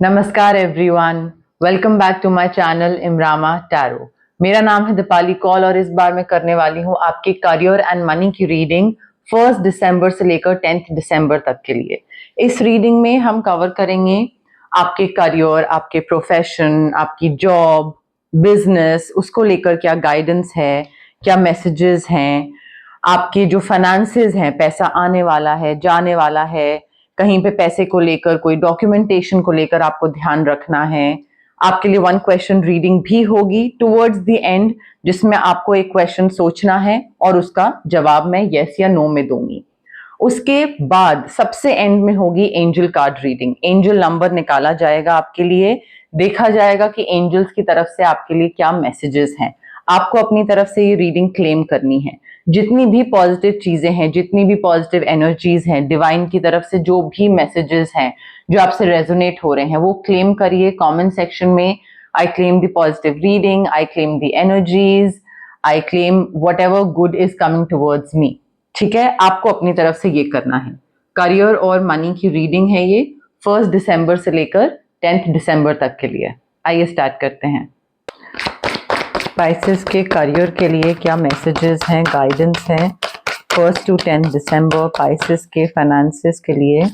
नमस्कार everyone, welcome back to my channel इमरामा tarot. मेरा नाम है दीपाली कौल और इस बार मैं करने वाली हूँ आपके करियर एंड मनी की रीडिंग 1 दिसंबर से लेकर 10 दिसंबर तक के लिए। इस रीडिंग में हम कवर करेंगे आपके करियर, आपके प्रोफेशन, आपकी जॉब, बिजनेस, उसको लेकर क्या गाइडेंस है, क्या मैसेजेस हैं, आपके जो फाइनेंसेस हैं, पैसा आने वाला है, जाने वाला है, कहीं पे पैसे को लेकर कोई डॉक्यूमेंटेशन को लेकर आपको ध्यान रखना है। आपके लिए 1 क्वेश्चन रीडिंग भी होगी टुवर्ड्स द एंड, जिसमें आपको एक क्वेश्चन सोचना है और उसका जवाब मैं यस या नो में दूंगी। उसके बाद सबसे एंड में होगी angel card reading. Angel number निकाला जाएगा आपके लिए, देखा जाएगा कि एंजल्स की तरफ से आपके लिए क्या मैसेजेस हैं। आपको अपनी तरफ से ये रीडिंग क्लेम करनी है। जितनी भी पॉजिटिव चीजें हैं, जितनी भी पॉजिटिव एनर्जीज हैं, डिवाइन की तरफ से जो भी मैसेजेस हैं जो आपसे रेजोनेट हो रहे हैं, वो क्लेम करिए कमेंट सेक्शन में। I claim the positive reading, I claim the energies, I claim what ever good is coming towards me. ठीक है, आपको अपनी तरफ से ये करना है। करियर और मनी की रीडिंग है ये 1 दिसंबर से लेकर 10 दिसंबर तक के लिए। आइए स्टार्ट करते हैं। स्पाइसेस के करियर के लिए क्या मैसेजेस हैं, गाइडेंस हैं 1 to 10 दिसंबर। स्पाइसेस के फाइनेंसेस के लिए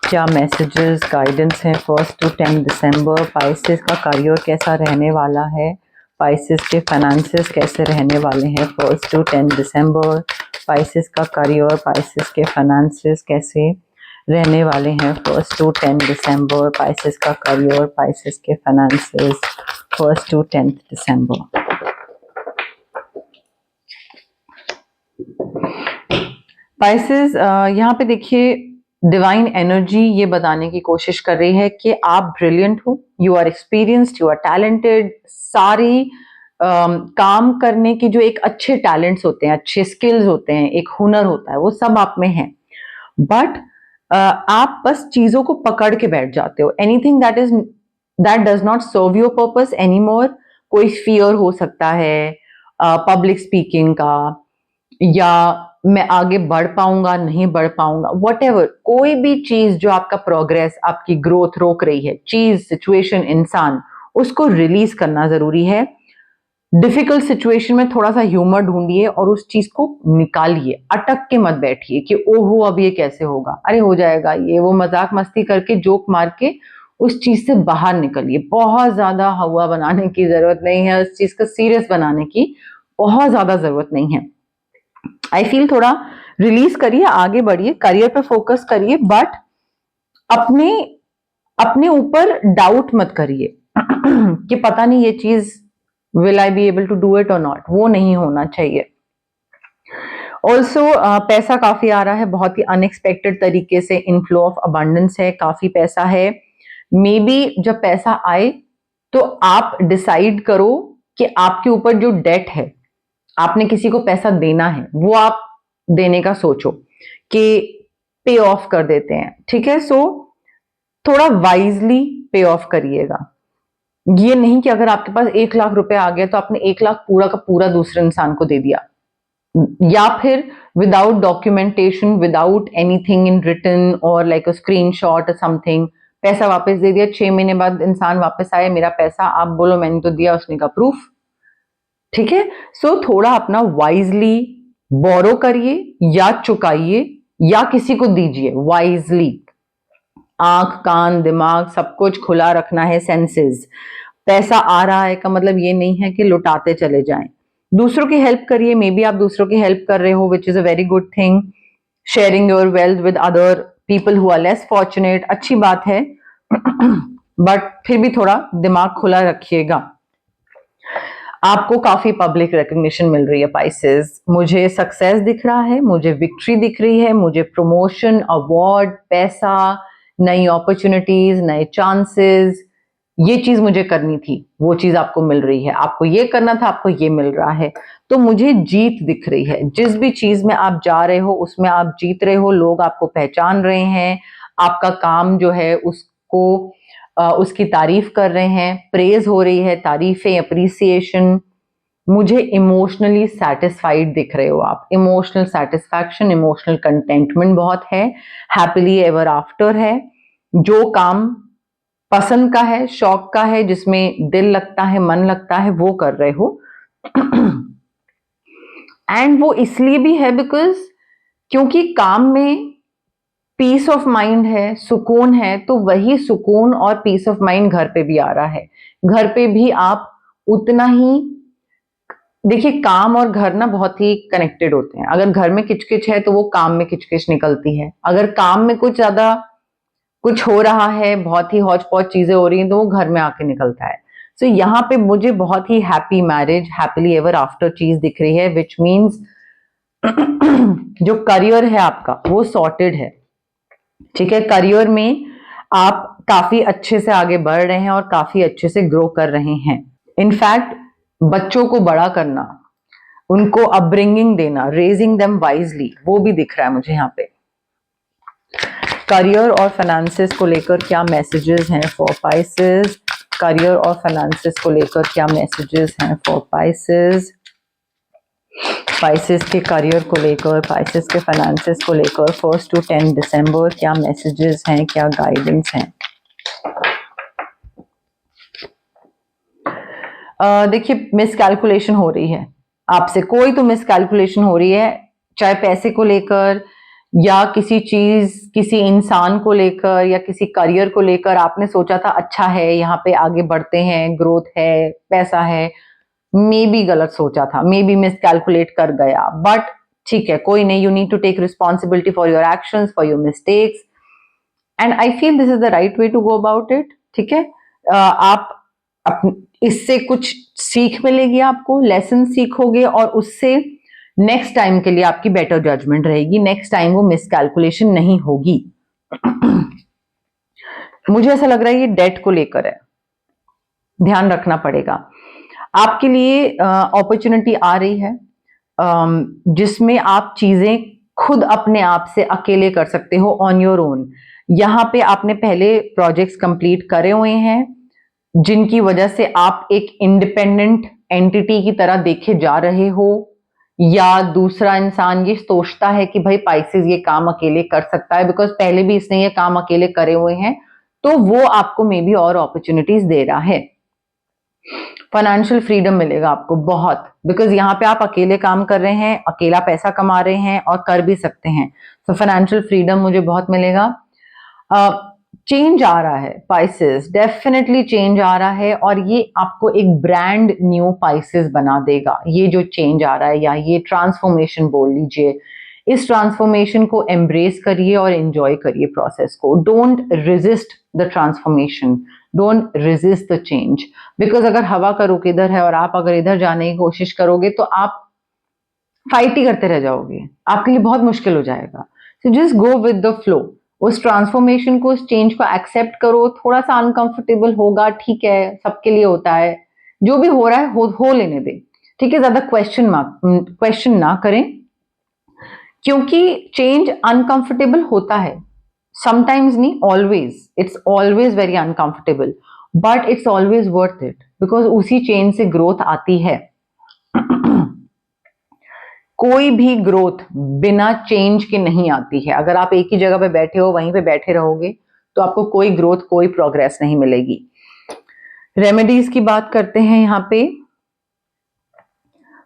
क्या मैसेजेस, गाइडेंस हैं 1 to 10 दिसंबर। स्पाइसेस का करियर कैसा रहने वाला है, स्पाइसेस के फाइनेंसेस कैसे रहने वाले हैं 1 to 10 दिसंबर। स्पाइसेस का करियर, स्पाइसेस के फाइनेंसेस कैसे रहने वाले हैं 1 to 10 दिसंबर। स्पाइसेस का करियर, स्पाइसेस के फाइनेंसेस 1 to 10 दिसंबर। स्पाइसेस यहाँ पे देखिए, डिवाइन एनर्जी ये बताने की कोशिश कर रही है कि आप ब्रिलियंट हो, you are experienced, you are talented. सारी काम करने की जो एक अच्छे टैलेंट्स होते हैं, अच्छे स्किल्स होते हैं, एक हुनर होता है, वो सब आप में है। बट आप बस चीजों को पकड़ के बैठ जाते हो। Anything that does not serve your purpose any more. कोई फियर हो सकता है पब्लिक स्पीकिंग का, या मैं आगे बढ़ पाऊंगा नहीं बढ़ पाऊंगा, वट कोई भी चीज जो आपका प्रोग्रेस, आपकी ग्रोथ रोक रही है, चीज, सिचुएशन, इंसान, उसको रिलीज करना जरूरी है। डिफिकल्ट सिचुएशन में थोड़ा सा ह्यूमर ढूंढिए और उस चीज को निकालिए। अटक के मत बैठिए कि ओहो अब ये कैसे होगा, अरे हो जाएगा, ये वो मजाक मस्ती करके, जोक मार के उस चीज से बाहर निकलिए। बहुत ज्यादा हवा बनाने की जरूरत नहीं है, उस चीज को सीरियस बनाने की बहुत ज्यादा जरूरत नहीं है। आई फील थोड़ा रिलीज करिए, आगे बढ़िए, करियर पे फोकस करिए, बट अपने अपने ऊपर डाउट मत करिए कि पता नहीं ये चीज will I be able to do it or not, वो नहीं होना चाहिए। ऑल्सो पैसा काफी आ रहा है, बहुत ही अनएक्सपेक्टेड तरीके से इनफ्लो ऑफ अबंडेंस है, काफी पैसा है। मे बी जब पैसा आए तो आप डिसाइड करो कि आपके ऊपर जो डेट है, आपने किसी को पैसा देना है, वो आप देने का सोचो कि पे ऑफ कर देते हैं। ठीक है, सो थोड़ा वाइजली पे ऑफ करिएगा। ये नहीं कि अगर आपके पास 1 लाख रुपए आ गया तो आपने 1 लाख पूरा का पूरा दूसरे इंसान को दे दिया, या फिर without documentation, without anything in written or like a screenshot or something, पैसा वापस दे दिया। 6 महीने बाद इंसान वापस आया, मेरा पैसा, आप बोलो मैंने तो दिया, उसने का प्रूफ। ठीक है, सो थोड़ा अपना वाइजली बोरो करिए या चुकाइए या किसी को दीजिए वाइजली। आंख, कान, दिमाग सब कुछ खुला रखना है, सेंसेस। पैसा आ रहा है का मतलब ये नहीं है कि लुटाते चले जाएं। दूसरों की हेल्प करिए, मे बी आप दूसरों की हेल्प कर रहे हो, which is a very good thing. Sharing your wealth with other people who are less fortunate, अच्छी बात है बट फिर भी थोड़ा दिमाग खुला रखिएगा। आपको काफी पब्लिक रिकग्निशन मिल रही है पाइसेस, मुझे सक्सेस दिख रहा है, मुझे विक्ट्री दिख रही है, मुझे प्रमोशन, अवार्ड, पैसा, नई अपॉर्चुनिटीज, नए चांसेस, ये चीज मुझे करनी थी, वो चीज आपको मिल रही है। आपको ये करना था, आपको ये मिल रहा है। तो मुझे जीत दिख रही है, जिस भी चीज में आप जा रहे हो उसमें आप जीत रहे हो, लोग आपको पहचान रहे हैं, आपका काम जो है उसको उसकी तारीफ कर रहे हैं, प्रेज हो रही है, तारीफें, अप्रिसिएशन। मुझे इमोशनली सेटिस्फाइड दिख रहे हो आप, इमोशनल सेटिस्फैक्शन, इमोशनल कंटेंटमेंट बहुत है, हैप्पीली एवर आफ्टर है। जो काम पसंद का है, शौक का है, जिसमें दिल लगता है, मन लगता है, वो कर रहे हो। एंड वो इसलिए भी है बिकॉज क्योंकि काम में पीस ऑफ माइंड है, सुकून है, तो वही सुकून और पीस ऑफ माइंड घर पे भी आ रहा है। घर पे भी आप उतना ही, देखिए काम और घर ना बहुत ही कनेक्टेड होते हैं। अगर घर में किचकिच है तो वो काम में किचकिच निकलती है। अगर काम में कुछ ज्यादा कुछ हो रहा है, बहुत ही हौच पौच चीजें हो रही हैं, तो वो घर में आके निकलता है। सो यहाँ पे मुझे बहुत ही happy marriage, happily ever after चीज दिख रही है, विच मीन्स जो करियर है आपका वो सॉर्टेड है। ठीक है, करियर में आप काफी अच्छे से आगे बढ़ रहे हैं और काफी अच्छे से ग्रो कर रहे हैं। इनफैक्ट बच्चों को बड़ा करना, उनको अपब्रिंगिंग देना, रेजिंग देम वाइजली, वो भी दिख रहा है मुझे यहाँ पे। करियर और फाइनेंसेस को लेकर क्या मैसेजेस हैं फॉर पाइसेस? करियर और फाइनेंसेस को लेकर क्या मैसेजेस हैं फॉर पाइसेस? पाइसेस के करियर को लेकर, पाइसेस के फाइनेंसेस को लेकर 1 to 10 दिसंबर क्या मैसेजेस हैं, क्या गाइडेंस हैं? देखिए मिसकैलकुलेशन हो रही है आपसे, कोई तो मिसकैलकुलेशन हो रही है, चाहे पैसे को लेकर या किसी चीज, किसी इंसान को लेकर या किसी करियर को लेकर। आपने सोचा था अच्छा है, यहाँ पे आगे बढ़ते हैं, ग्रोथ है, पैसा है, मे बी गलत सोचा था, मे बी मिसकैलकुलेट कर गया, बट ठीक है, कोई नहीं। You need to take responsibility for your actions, for your mistakes, and I feel this is the right way to go about it. ठीक है, आप इससे कुछ सीख मिलेगी, आपको लेसन सीखोगे और उससे नेक्स्ट टाइम के लिए आपकी बेटर जजमेंट रहेगी, नेक्स्ट टाइम वो मिसकैलकुलेशन नहीं होगी। मुझे ऐसा लग रहा है ये डेट को लेकर है, ध्यान रखना पड़ेगा। आपके लिए अपॉर्चुनिटी आ रही है जिसमें आप चीजें खुद अपने आप से अकेले कर सकते हो, ऑन योर ओन। यहाँ पे आपने पहले प्रोजेक्ट्स कंप्लीट करे हुए हैं जिनकी वजह से आप एक इंडिपेंडेंट एंटिटी की तरह देखे जा रहे हो, या दूसरा इंसान ये सोचता है कि भाई पाइसेस ये काम अकेले कर सकता है बिकॉज पहले भी इसने ये काम अकेले करे हुए हैं, तो वो आपको मे बी और अपॉर्चुनिटीज दे रहा है। फाइनेंशियल फ्रीडम मिलेगा आपको बहुत, बिकॉज यहाँ पे आप अकेले काम कर रहे हैं, अकेला पैसा कमा रहे हैं और कर भी सकते हैं। तो फाइनेंशियल फ्रीडम मुझे बहुत मिलेगा। चेंज आ रहा है पाइसेस, डेफिनेटली चेंज आ रहा है, और ये आपको एक ब्रांड न्यू पाइसेस बना देगा। ये जो चेंज आ रहा है या ये ट्रांसफॉर्मेशन बोल लीजिए, इस ट्रांसफॉर्मेशन को एम्ब्रेस करिए और एंजॉय करिए प्रोसेस को। Don't resist the transformation, don't resist the change, because अगर हवा का रुख इधर है और आप अगर इधर जाने की कोशिश करोगे तो आप फाइट ही करते रह जाओगे, आपके लिए बहुत मुश्किल हो जाएगा। So just go with the flow, उस ट्रांसफॉर्मेशन को, उस चेंज को एक्सेप्ट करो। थोड़ा सा अनकंफर्टेबल होगा, ठीक है, सबके लिए होता है, जो भी हो रहा है हो लेने दे। ठीक है, ज्यादा क्वेश्चन ना करें, क्योंकि चेंज अनकंफर्टेबल होता है, समटाइम्स नहीं, always, it's always very uncomfortable, but it's always worth it, because उसी चेंज से ग्रोथ आती है। कोई भी ग्रोथ बिना चेंज के नहीं आती है। अगर आप एक ही जगह पे बैठे हो, वहीं पे बैठे रहोगे, तो आपको कोई ग्रोथ, कोई प्रोग्रेस नहीं मिलेगी। रेमेडीज की बात करते हैं यहाँ पे।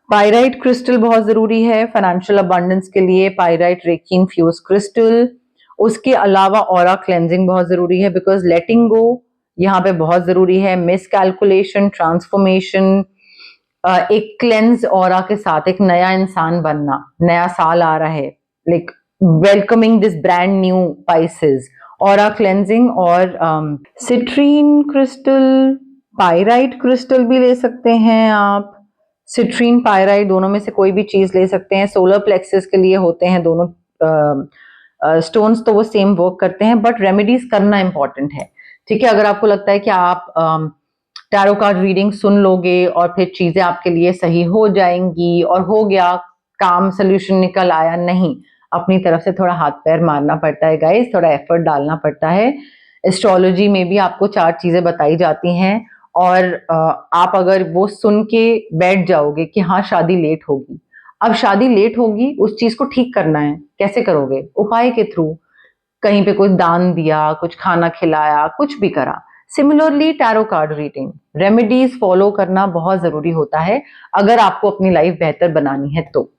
पाइराइट क्रिस्टल बहुत जरूरी है फाइनेंशियल अबंडेंस के लिए, पाइराइट रेकी इन्फ्यूज क्रिस्टल। उसके अलावा ऑरा क्लेंजिंग बहुत जरूरी है, बिकॉज लेटिंग गो यहाँ पे बहुत जरूरी है। मिसकैलकुलेशन, ट्रांसफॉर्मेशन, एक क्लेंस ऑरा के साथ एक नया इंसान बनना, नया साल आ रहा है, like welcoming this brand new Pisces, aura cleansing. और सिट्रीन क्रिस्टल, पाइराइट क्रिस्टल भी ले सकते हैं आप, सिट्रीन पाइराइट दोनों में से कोई भी चीज ले सकते हैं। सोलर प्लेक्सस के लिए होते हैं दोनों स्टोन्स, तो वो सेम वर्क करते हैं, बट रेमेडीज करना इंपॉर्टेंट है। ठीक है, अगर आपको लगता है कि आप टैरो कार्ड रीडिंग सुन लोगे और फिर चीजें आपके लिए सही हो जाएंगी और हो गया काम, सोल्यूशन निकल आया, नहीं, अपनी तरफ से थोड़ा हाथ पैर मारना पड़ता है गाइस, थोड़ा एफर्ट डालना पड़ता है। एस्ट्रोलॉजी में भी आपको 4 चीजें बताई जाती हैं, और आप अगर वो सुन के बैठ जाओगे कि हाँ शादी लेट होगी, अब शादी लेट होगी, उस चीज को ठीक करना है, कैसे करोगे? उपाय के थ्रू, कहीं पे कुछ दान दिया, कुछ खाना खिलाया, कुछ भी करा, similarly tarot card reading, remedies follow करना बहुत जरूरी होता है अगर आपको अपनी लाइफ बेहतर बनानी है तो।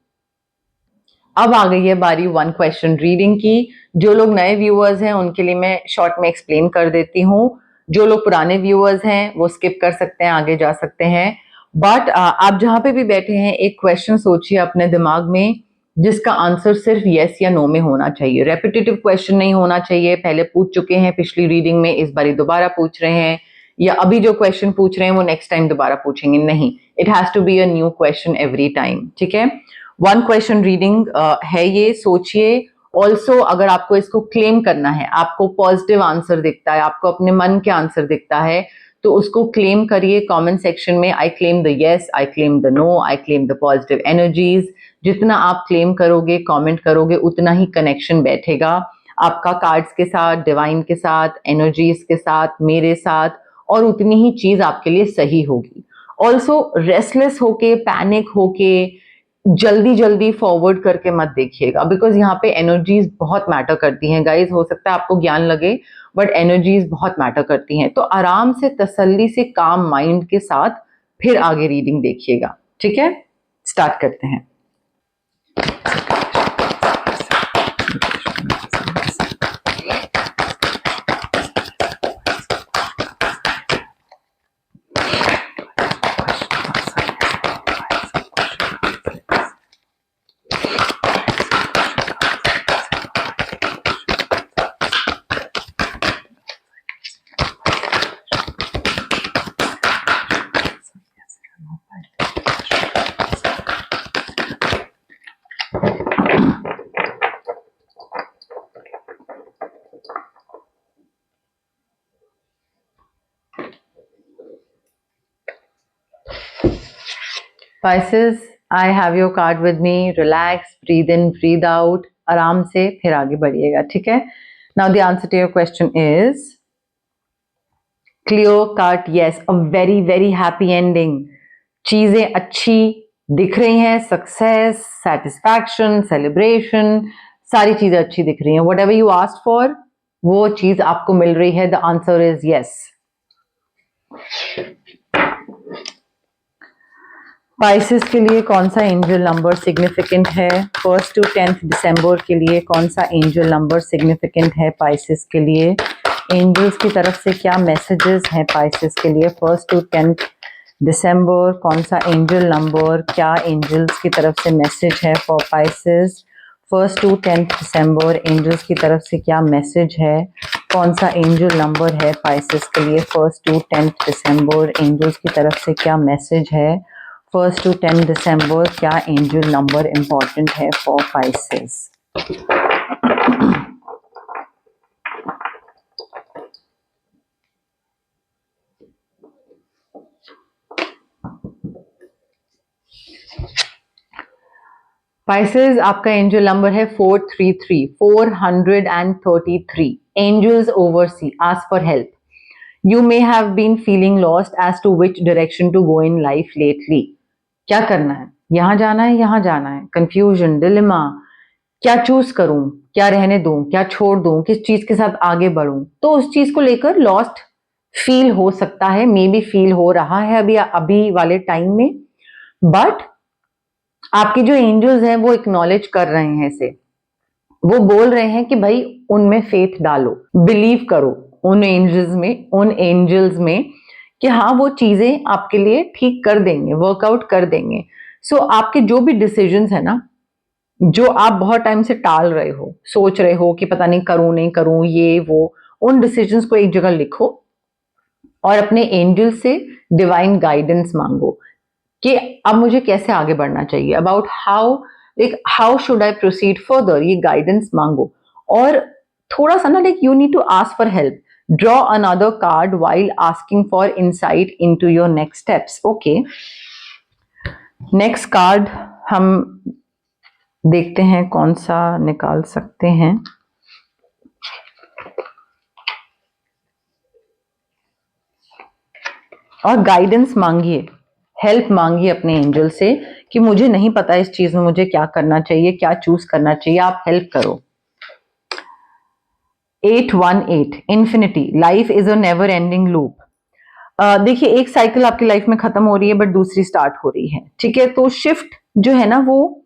अब आ गई है बारी वन क्वेश्चन रीडिंग की। जो लोग नए व्यूअर्स हैं उनके लिए मैं शॉर्ट में एक्सप्लेन कर देती हूँ। जो लोग पुराने व्यूअर्स हैं वो स्किप कर सकते हैं, आगे जा सकते हैं। बट आप जहां पे भी बैठे हैं एक क्वेश्चन सोचिए अपने दिमाग में जिसका आंसर सिर्फ यस या नो में होना चाहिए। रेपिटेटिव क्वेश्चन नहीं होना चाहिए, पहले पूछ चुके हैं पिछली रीडिंग में, इस बारी दोबारा पूछ रहे हैं, या अभी जो क्वेश्चन पूछ रहे हैं वो नेक्स्ट टाइम दोबारा पूछेंगे, नहीं। It has to be a new question every time, ठीक है। वन क्वेश्चन रीडिंग है ये, सोचिए। ऑल्सो अगर आपको इसको क्लेम करना है, आपको पॉजिटिव आंसर दिखता है, आपको अपने मन के आंसर दिखता है, तो उसको क्लेम करिए कमेंट सेक्शन में। I claim the yes, I claim the no, I claim the positive energies. जितना आप क्लेम करोगे, कमेंट करोगे, उतना ही कनेक्शन बैठेगा आपका कार्ड्स के साथ, डिवाइन के साथ, एनर्जीज के साथ, मेरे साथ, और उतनी ही चीज आपके लिए सही होगी। ऑल्सो रेस्टलेस होके, पैनिक होके, जल्दी जल्दी फॉरवर्ड करके मत देखिएगा, बिकॉज यहाँ पे एनर्जीज बहुत मैटर करती हैं गाइज। हो सकता है आपको ज्ञान लगे बट एनर्जीज बहुत मैटर करती हैं, तो आराम से, तसल्ली से, काम माइंड के साथ फिर आगे रीडिंग देखिएगा, ठीक है। स्टार्ट करते हैं। Pisces, I have your card with me. Relax, breathe in, breathe out. आराम से फिर आगे बढ़िएगा, ठीक है। Now the answer to your question is clear cut yes, a very very happy ending. चीजें अच्छी दिख रही हैं, सक्सेस, सेटिस्फैक्शन, सेलिब्रेशन, सारी चीजें अच्छी दिख रही हैं। Whatever you asked for, वो चीज आपको मिल रही है। The answer is yes. Pisces के लिए कौन सा एंजल नंबर सिग्निफिकेंट है? 1 to 10 दिसंबर के लिए कौन सा एंजल नंबर सिग्निफिकेंट है पाइसेस के लिए? एंजल्स की तरफ से क्या मैसेजेस हैं पाइसेस के लिए? 1 to 10 दिसंबर कौन सा एंजल नंबर, क्या एंजल्स की तरफ से मैसेज है फॉर पाइसेस? 1 to 10 दिसंबर एंजल्स की तरफ से क्या मैसेज है? कौन सा एंजल नंबर है पाइसेस के लिए? 1 to 10 दिसंबर एंजल्स की तरफ से क्या मैसेज है? 1 to 10 दिसंबर क्या एंजल नंबर इंपॉर्टेंट है फॉर पाइसेस? पाइसेस आपका एंजल नंबर है 433, 433. Angels oversee, ask for help. You may have been feeling lost as to which direction to go in life lately. क्या करना है? यहाँ जाना है, यहाँ जाना है, कंफ्यूजन, डिलेमा, क्या चूज करूं, क्या रहने दूं, क्या छोड़ दूं, किस चीज के साथ आगे बढ़ूं, तो उस चीज को लेकर लॉस्ट फील हो सकता है, मे बी फील हो रहा है अभी वाले टाइम में। बट आपके जो एंजल्स हैं वो एक्नॉलेज कर रहे हैं इसे, वो बोल रहे हैं कि भाई उनमें फेथ डालो, बिलीव करो उन एंजल्स में कि हाँ वो चीजें आपके लिए ठीक कर देंगे, वर्कआउट कर देंगे। सो आपके जो भी डिसीजंस है ना, जो आप बहुत टाइम से टाल रहे हो, सोच रहे हो कि पता नहीं करूं नहीं करूं ये वो, उन डिसीजंस को एक जगह लिखो और अपने एंजल से डिवाइन गाइडेंस मांगो कि अब मुझे कैसे आगे बढ़ना चाहिए, about how should I proceed further, ये गाइडेंस मांगो। और थोड़ा सा ना you need to ask for help, draw another card while asking for insight into your next steps. Okay, next card हम देखते हैं कौन सा निकाल सकते हैं। और गाइडेंस मांगिए, हेल्प मांगिए अपने एंजल से कि मुझे नहीं पता इस चीज में मुझे क्या करना चाहिए, क्या चूज करना चाहिए, आप हेल्प करो। 818 infinity, life is a never ending loop. देखिए एक साइकिल आपकी लाइफ में खत्म हो रही है बट दूसरी स्टार्ट हो रही है, ठीक है। तो शिफ्ट जो है ना वो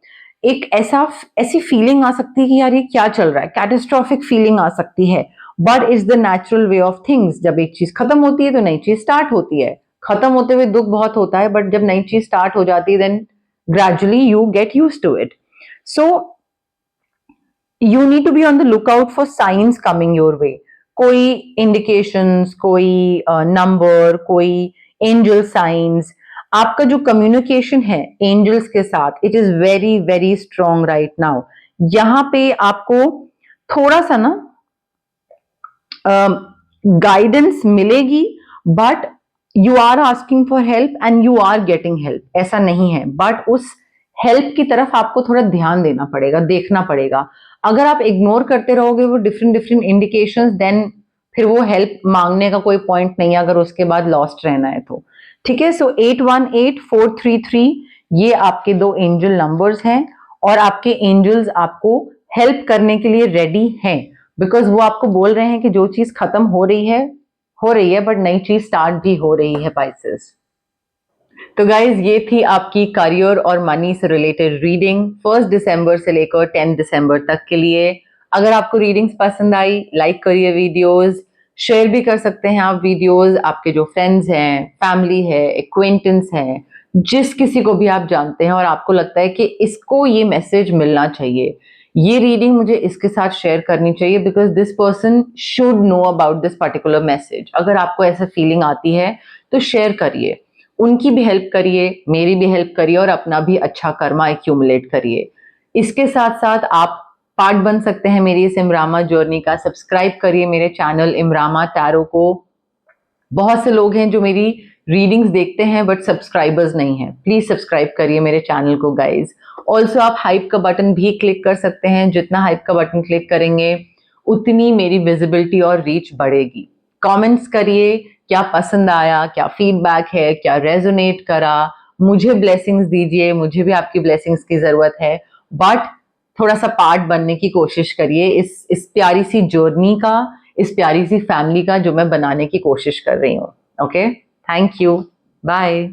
एक ऐसी फीलिंग आ सकती है कि यार ये क्या चल रहा है, कैटेस्ट्रॉफिक फीलिंग आ सकती है, but it's the natural way of things. जब एक चीज खत्म होती है तो नई चीज स्टार्ट होती है। खत्म होते हुए दुख बहुत होता है, बट जब नई चीज स्टार्ट हो जाती है then gradually you get used to it. So you need to be on the look out for signs coming your way. कोई इंडिकेशंस, कोई नंबर, कोई एंजल साइंस। आपका जो कम्युनिकेशन है एंजल्स के साथ, it is very very strong right now. यहाँ पे आपको थोड़ा सा ना गाइडेंस मिलेगी, but you are asking for help and you are getting help, ऐसा नहीं है। बट उस हेल्प की तरफ आपको थोड़ा ध्यान देना पड़ेगा, देखना पड़ेगा। अगर आप इग्नोर करते रहोगे वो डिफरेंट डिफरेंट इंडिकेशंस, देन फिर वो हेल्प मांगने का कोई पॉइंट नहीं है अगर उसके बाद लॉस्ट रहना है तो। ठीक है, सो 818433 ये आपके दो एंजल नंबर्स हैं और आपके एंजल्स आपको हेल्प करने के लिए रेडी हैं, बिकॉज वो आपको बोल रहे हैं कि जो चीज खत्म हो रही है बट नई चीज स्टार्ट भी हो रही है पाइसेस। तो गाइज ये थी आपकी करियर और मनी से रिलेटेड रीडिंग 1 दिसंबर से लेकर 10 दिसंबर तक के लिए। अगर आपको रीडिंग्स पसंद आई, लाइक करिए वीडियोस, शेयर भी कर सकते हैं आप वीडियोस आपके जो फ्रेंड्स हैं, फैमिली है, एक्वेंटेंस हैं, जिस किसी को भी आप जानते हैं और आपको लगता है कि इसको ये मैसेज मिलना चाहिए, ये रीडिंग मुझे इसके साथ शेयर करनी चाहिए, because this person should know about this particular message. अगर आपको ऐसा फीलिंग आती है तो शेयर करिए, उनकी भी हेल्प करिए, मेरी भी हेल्प करिए और अपना भी अच्छा कर्मा एक्यूमुलेट करिए। इसके साथ साथ आप पार्ट बन सकते हैं मेरी इस इमरामा जर्नी का। सब्सक्राइब करिए मेरे चैनल इमरामा टैरो को। बहुत से लोग हैं जो मेरी रीडिंग्स देखते हैं बट सब्सक्राइबर्स नहीं हैं, प्लीज सब्सक्राइब करिए मेरे चैनल को गाइज। ऑल्सो आप हाइप का बटन भी क्लिक कर सकते हैं, जितना हाइप का बटन क्लिक करेंगे उतनी मेरी विजिबिलिटी और रीच बढ़ेगी। कमेंट्स करिए क्या पसंद आया, क्या फीडबैक है, क्या रेजोनेट करा, मुझे ब्लेसिंग्स दीजिए, मुझे भी आपकी ब्लेसिंग्स की जरूरत है। बट थोड़ा सा पार्ट बनने की कोशिश करिए इस प्यारी सी जर्नी का, इस प्यारी सी फैमिली का जो मैं बनाने की कोशिश कर रही हूँ। Okay, thank you, bye.